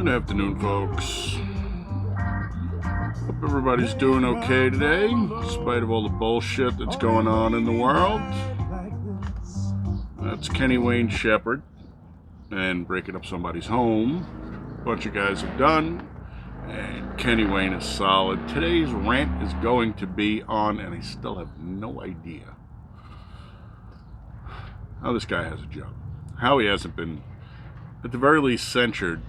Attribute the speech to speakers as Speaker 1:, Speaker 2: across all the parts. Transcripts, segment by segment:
Speaker 1: Good afternoon, folks. Hope everybody's doing okay today, in spite of all the bullshit that's going on in the world. That's Kenny Wayne Shepherd and breaking up somebody's home. A bunch of guys have done, and Kenny Wayne is solid. Today's rant is going to be on, and I still have no idea how this guy has a job. How he hasn't been, at the very least, censured,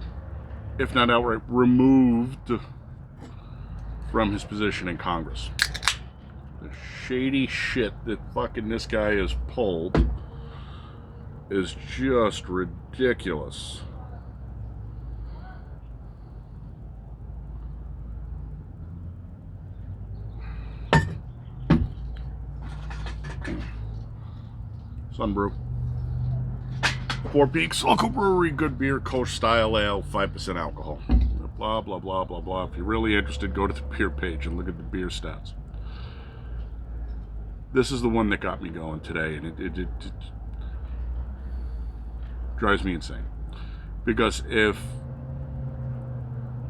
Speaker 1: if not outright removed from his position in Congress. The shady shit that fucking this guy has pulled is just ridiculous. Sunbrew. Four Peaks, local brewery, good beer, Coach style ale, 5% alcohol. Blah, blah, blah, blah, blah. If you're really interested, go to the beer page and look at the beer stats. This is the one that got me going today, and it drives me insane. Because if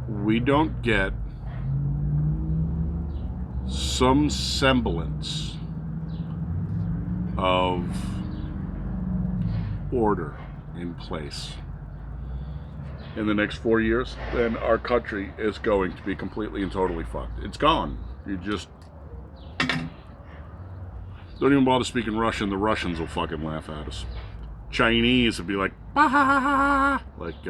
Speaker 1: we don't get some semblance of order in place in the next 4 years, then our country is going to be completely and totally fucked. It's gone. You just don't even bother speaking Russian. The Russians will fucking laugh at us. Chinese would be like, bah, ha, ha, ha, like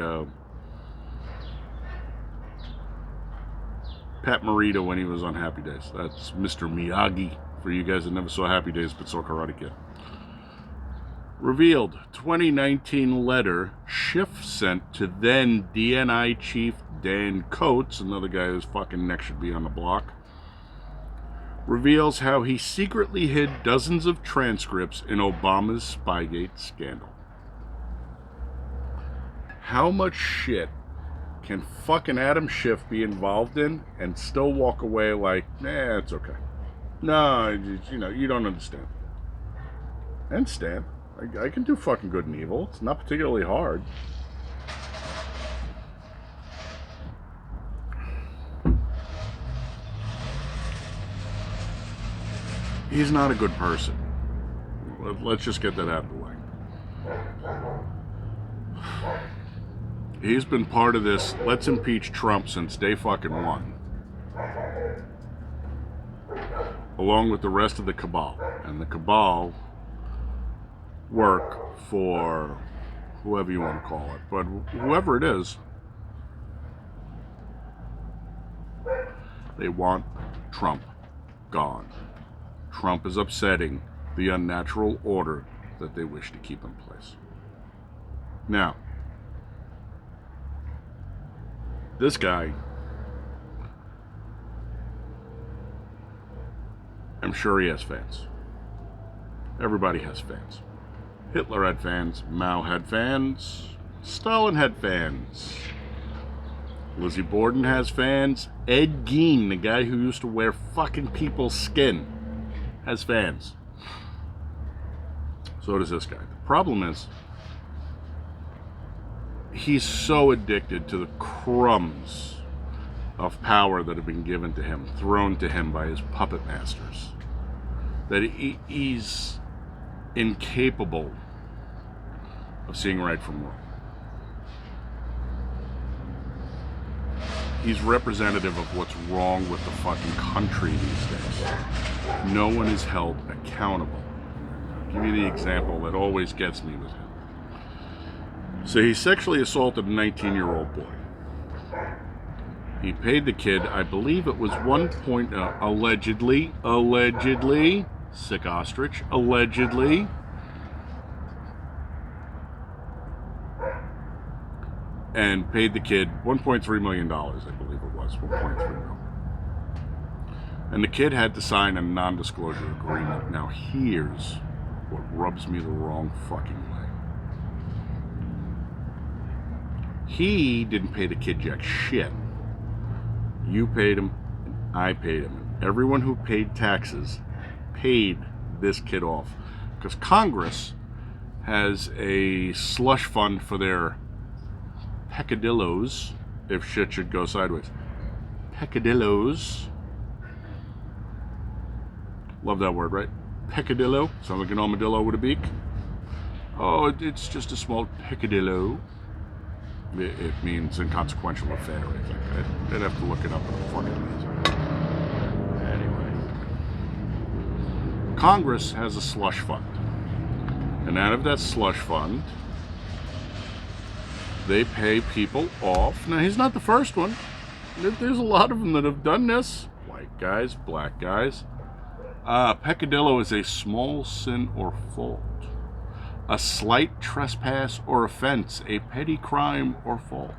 Speaker 1: Pat Morita when he was on Happy Days. That's Mr. Miyagi for you guys that never saw Happy Days but saw Karate Kid. Revealed 2019 letter Schiff sent to then DNI chief Dan Coates, another guy whose fucking neck should be on the block, reveals how he secretly hid dozens of transcripts in Obama's Spygate scandal. How much shit can fucking Adam Schiff be involved in and still walk away like, nah, it's okay? No, you don't understand. I understand. I can do fucking good and evil. It's not particularly hard. He's not a good person. Let's just get that out of the way. He's been part of this let's impeach Trump since day fucking one. Along with the rest of the cabal. And the cabal work for whoever you want to call it, but whoever it is, they want Trump gone. Trump is upsetting the unnatural order that they wish to keep in place. Now, this guy, I'm sure he has fans. Everybody has fans. Hitler had fans, Mao had fans, Stalin had fans, Lizzie Borden has fans, Ed Gein, the guy who used to wear fucking people's skin, has fans. So does this guy. The problem is, he's so addicted to the crumbs of power that have been given to him, thrown to him by his puppet masters, that he's incapable of seeing right from wrong. He's representative of what's wrong with the fucking country these days. No one is held accountable. I'll give you the example that always gets me with him. So he sexually assaulted a 19-year-old boy. He paid the kid, I believe it was allegedly, sick ostrich, allegedly, and paid the kid $1.3 million, I believe it was, $1.3 million. And the kid had to sign a non-disclosure agreement. Now here's what rubs me the wrong fucking way. He didn't pay the kid jack shit. You paid him, and I paid him. And everyone who paid taxes paid this kid off. Because Congress has a slush fund for their peccadillos if shit should go sideways. Peccadillos. Love that word, right? Peccadillo. Sounds like an armadillo with a beak. Oh, it's just a small peccadillo. It means inconsequential affair, I think. I'd have to look it up in a fucking minute. Anyway. Congress has a slush fund. And out of that slush fund, they pay people off. Now, he's not the first one. There's a lot of them that have done this. White guys, black guys. Peccadillo is a small sin or fault. A slight trespass or offense, a petty crime or fault.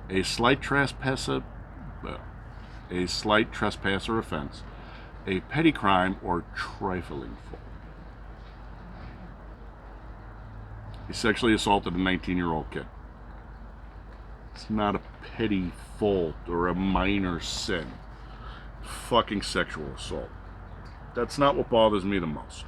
Speaker 1: A slight trespass or offense, a petty crime or trifling fault. He sexually assaulted a 19-year-old kid. It's not a petty fault or a minor sin. Fucking sexual assault. That's not what bothers me the most.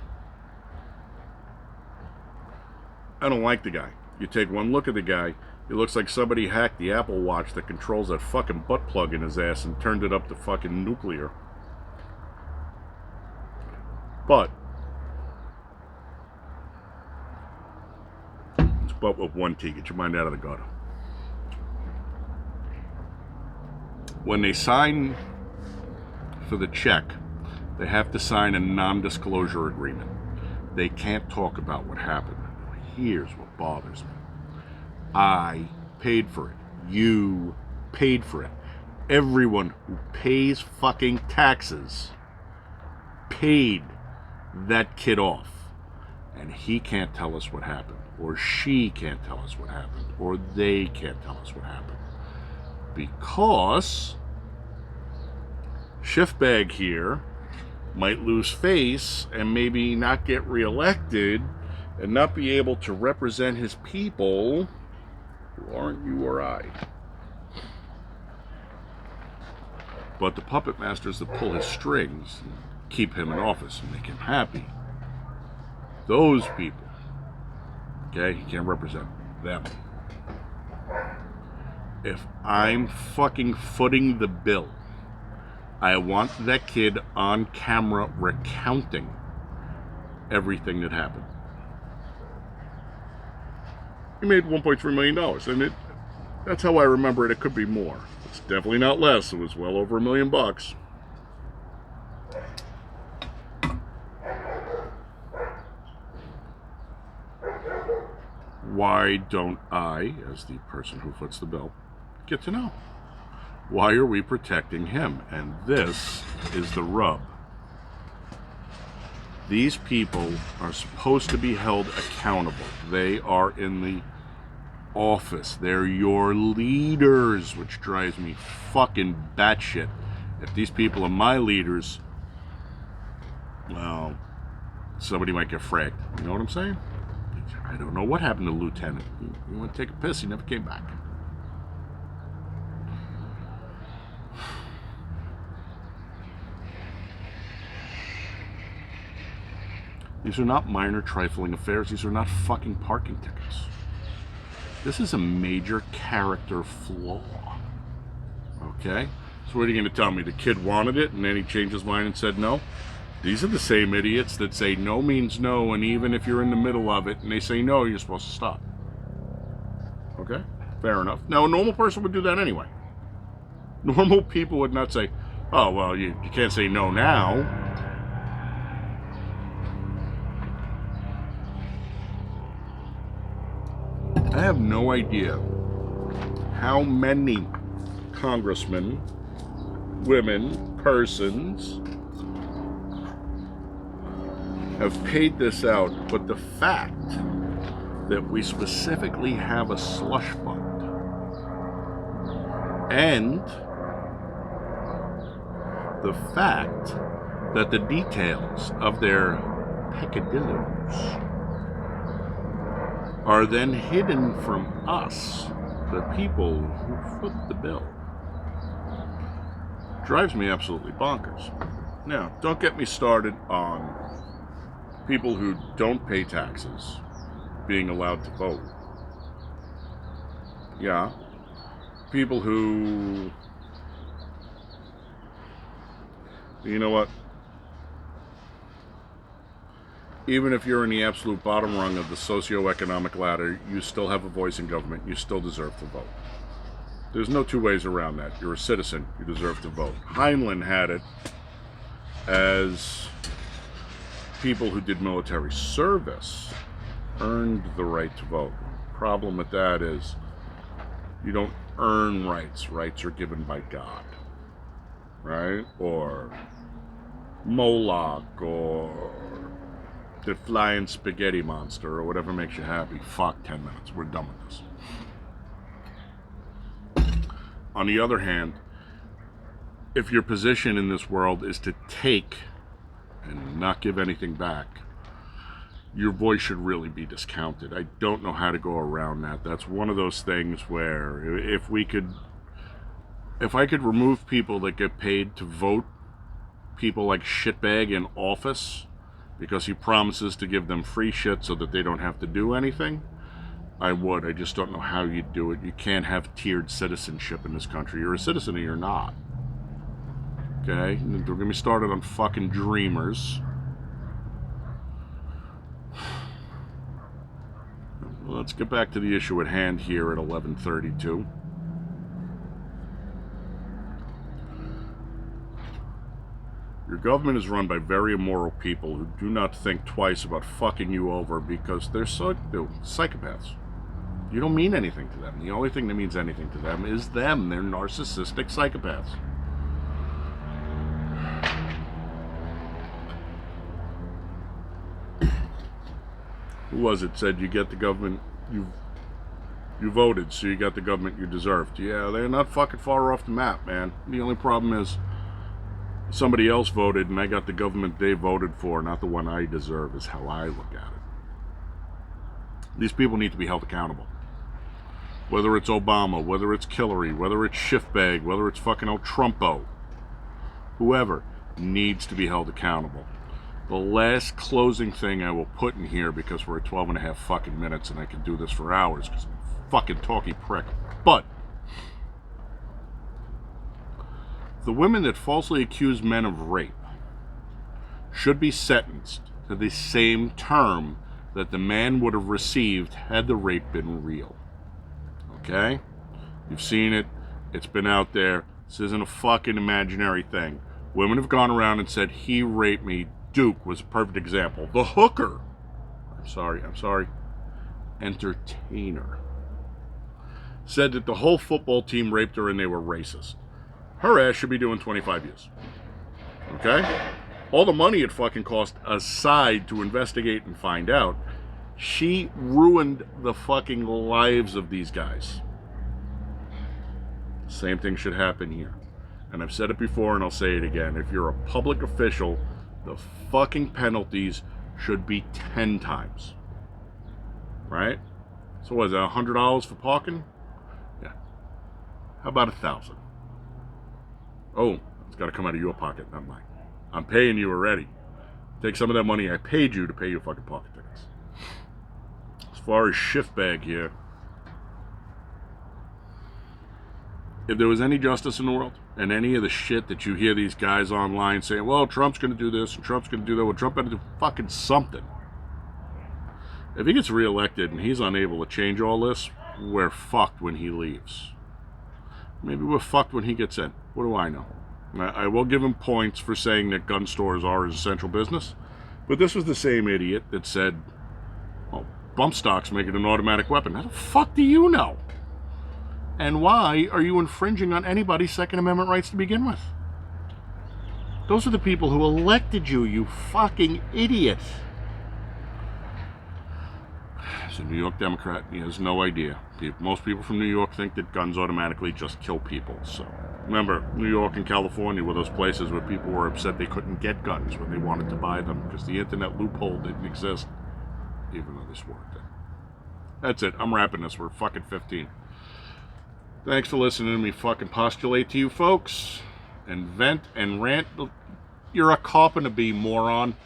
Speaker 1: I don't like the guy. You take one look at the guy, it looks like somebody hacked the Apple Watch that controls that fucking butt plug in his ass and turned it up to fucking nuclear. But it's but with one T. Get your mind out of the gutter. When they sign for the check, they have to sign a non-disclosure agreement. They can't talk about what happened. Here's what bothers me. I paid for it. You paid for it. Everyone who pays fucking taxes paid that kid off. And he can't tell us what happened. Or she can't tell us what happened. Or they can't tell us what happened. Because Shiftbag here might lose face and maybe not get reelected and not be able to represent his people who aren't you or I. But the puppet masters that pull his strings and keep him in office and make him happy, those people, okay, he can't represent them. If I'm fucking footing the bill, I want that kid on camera recounting everything that happened. He made $1.3 million, and that's how I remember it. It could be more. It's definitely not less. It was well over $1 million. Why don't I, as the person who foots the bill, get to know? Why are we protecting him? And this is the rub. These people are supposed to be held accountable. They are in the office. They're your leaders, which drives me fucking batshit. If these people are my leaders, well, somebody might get fragged. You know what I'm saying? I don't know what happened to Lieutenant. He went to take a piss. He never came back. These are not minor trifling affairs. These are not fucking parking tickets. This is a major character flaw. Okay? So what are you going to tell me? The kid wanted it and then he changed his mind and said no? These are the same idiots that say no means no, and even if you're in the middle of it and they say no, you're supposed to stop. Okay? Fair enough. Now, a normal person would do that anyway. Normal people would not say, oh, well, you can't say no now. I have no idea how many congressmen, women, persons have paid this out, but the fact that we specifically have a slush fund and the fact that the details of their peccadillos are then hidden from us, the people who foot the bill, drives me absolutely bonkers. Now, don't get me started on people who don't pay taxes being allowed to vote. Yeah, people who, you know what? Even if you're in the absolute bottom rung of the socioeconomic ladder, you still have a voice in government. You still deserve to vote. There's no two ways around that. You're a citizen. You deserve to vote. Heinlein had it as people who did military service earned the right to vote. Problem with that is you don't earn rights. Rights are given by God, right? Or Moloch, or the flying spaghetti monster, or whatever makes you happy. Fuck, 10 minutes. We're done with this. On the other hand, if your position in this world is to take and not give anything back, your voice should really be discounted. I don't know how to go around that. That's one of those things where if I could remove people that get paid to vote people like shitbag in office because he promises to give them free shit so that they don't have to do anything, I would. I just don't know how you do it. You can't have tiered citizenship in this country. You're a citizen or you're not. Okay? Don't get me started on fucking dreamers. Let's get back to the issue at hand here at 11:32. Your government is run by very immoral people who do not think twice about fucking you over because they're psychopaths. You don't mean anything to them. The only thing that means anything to them is them. They're narcissistic psychopaths. Who was it said you get the government, you voted, so you got the government you deserved? Yeah, they're not fucking far off the map, man. The only problem is somebody else voted and I got the government they voted for, not the one I deserve, is how I look at it. These people need to be held accountable. Whether it's Obama, whether it's Hillary, whether it's Schiffbag, whether it's fucking El Trumpo, whoever needs to be held accountable. The last closing thing I will put in here, because we're at 12 and a half fucking minutes and I can do this for hours because I'm a fucking talky prick, but the women that falsely accuse men of rape should be sentenced to the same term that the man would have received had the rape been real. Okay? You've seen it. It's been out there. This isn't a fucking imaginary thing. Women have gone around and said, he raped me. Duke was a perfect example. The hooker. I'm sorry. Entertainer. Said that the whole football team raped her and they were racist. Her ass should be doing 25 years. Okay? All the money it fucking cost aside to investigate and find out, she ruined the fucking lives of these guys. Same thing should happen here. And I've said it before and I'll say it again. If you're a public official, the fucking penalties should be 10 times. Right? So what is that, $100 for parking? Yeah. How about 1,000? Oh, it's got to come out of your pocket, not mine. I'm paying you already. Take some of that money I paid you to pay your fucking parking tickets. As far as Schiffbag here, if there was any justice in the world, and any of the shit that you hear these guys online saying, well, Trump's going to do this and Trump's going to do that, well, Trump better do fucking something. If he gets reelected and he's unable to change all this, we're fucked when he leaves. Maybe we're fucked when he gets in. What do I know? I will give him points for saying that gun stores are his essential business, but this was the same idiot that said, well, bump stocks make it an automatic weapon. How the fuck do you know? And why are you infringing on anybody's Second Amendment rights to begin with? Those are the people who elected you, you fucking idiot. He's a New York Democrat. He has no idea. Most people from New York think that guns automatically just kill people. So remember, New York and California were those places where people were upset they couldn't get guns when they wanted to buy them because the internet loophole didn't exist, even though this worked. That's it. I'm wrapping this. We're fucking 15. Thanks for listening to me fucking postulate to you folks and vent and rant. You're a carpenter bee, moron.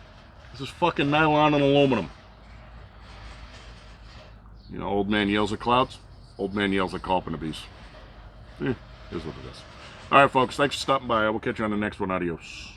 Speaker 1: This is fucking nylon and aluminum. You know, old man yells at clouds, old man yells at carpenter bees. Here's what it is. All right, folks. Thanks for stopping by. I will catch you on the next one. Adios.